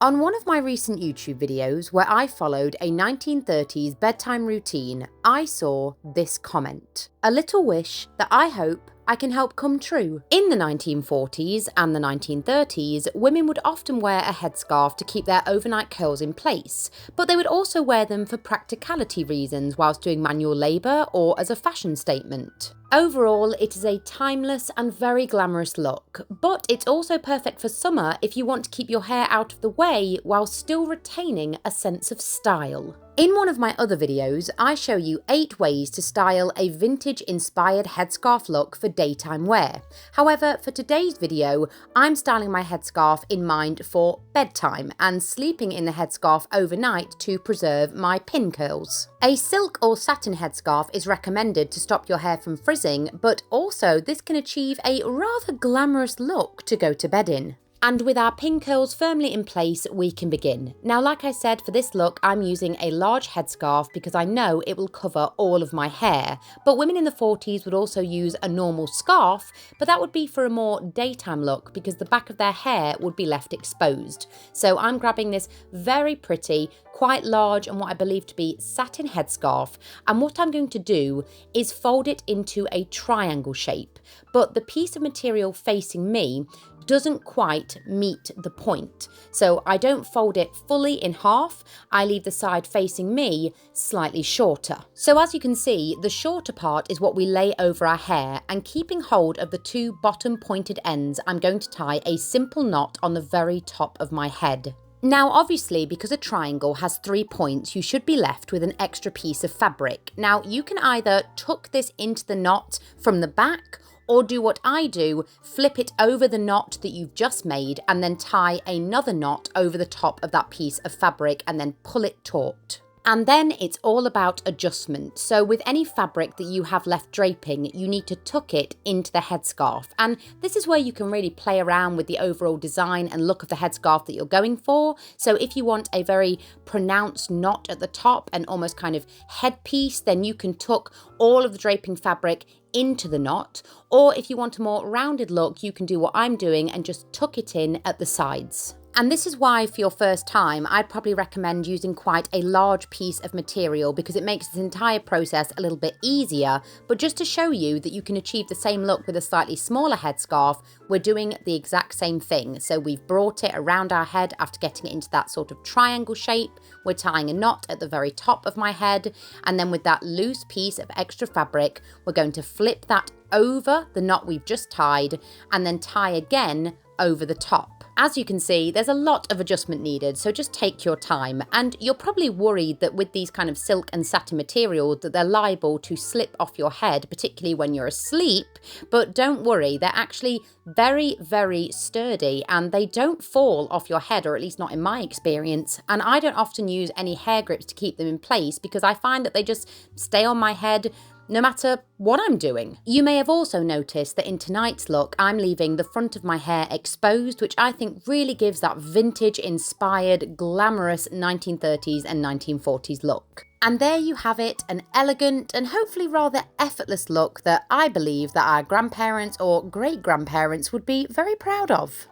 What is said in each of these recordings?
On one of my recent YouTube videos where I followed a 1930s bedtime routine, I saw this comment. A little wish that I hope I can help come true. In the 1940s and the 1930s, women would often wear a headscarf to keep their overnight curls in place, but they would also wear them for practicality reasons whilst doing manual labour or as a fashion statement. Overall, it is a timeless and very glamorous look, but it's also perfect for summer if you want to keep your hair out of the way while still retaining a sense of style. In one of my other videos, I show you 8 ways to style a vintage-inspired headscarf look for daytime wear. However, for today's video, I'm styling my headscarf in mind for bedtime and sleeping in the headscarf overnight to preserve my pin curls. A silk or satin headscarf is recommended to stop your hair from frizzing, but also this can achieve a rather glamorous look to go to bed in. And with our pin curls firmly in place, we can begin. Now, like I said, for this look, I'm using a large headscarf because I know it will cover all of my hair. But women in the 40s would also use a normal scarf, but that would be for a more daytime look because the back of their hair would be left exposed. So I'm grabbing this very pretty, quite large and what I believe to be satin headscarf. And what I'm going to do is fold it into a triangle shape. But the piece of material facing me doesn't quite meet the point. So I don't fold it fully in half, I leave the side facing me slightly shorter. So as you can see, the shorter part is what we lay over our hair, and keeping hold of the 2 bottom pointed ends, I'm going to tie a simple knot on the very top of my head. Now obviously, because a triangle has 3 points, you should be left with an extra piece of fabric. Now you can either tuck this into the knot from the back, or do what I do, flip it over the knot that you've just made and then tie another knot over the top of that piece of fabric and then pull it taut. And then it's all about adjustment. So with any fabric that you have left draping, you need to tuck it into the headscarf. And this is where you can really play around with the overall design and look of the headscarf that you're going for. So if you want a very pronounced knot at the top and almost kind of headpiece, then you can tuck all of the draping fabric into the knot. Or if you want a more rounded look, you can do what I'm doing and just tuck it in at the sides. And this is why for your first time, I'd probably recommend using quite a large piece of material because it makes this entire process a little bit easier. But just to show you that you can achieve the same look with a slightly smaller headscarf, we're doing the exact same thing. So we've brought it around our head after getting it into that sort of triangle shape. We're tying a knot at the very top of my head. And then with that loose piece of extra fabric, we're going to flip that over the knot we've just tied and then tie again over the top. As you can see, there's a lot of adjustment needed, so just take your time. And you're probably worried that with these kind of silk and satin materials that they're liable to slip off your head, particularly when you're asleep. But don't worry, they're actually very, very sturdy and they don't fall off your head, or at least not in my experience. And I don't often use any hair grips to keep them in place because I find that they just stay on my head no matter what I'm doing. You may have also noticed that in tonight's look, I'm leaving the front of my hair exposed, which I think really gives that vintage-inspired, glamorous 1930s and 1940s look. And there you have it, an elegant and hopefully rather effortless look that I believe that our grandparents or great-grandparents would be very proud of.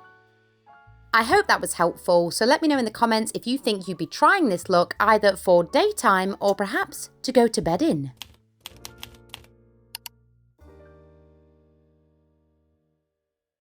I hope that was helpful, so let me know in the comments if you think you'd be trying this look either for daytime or perhaps to go to bed in.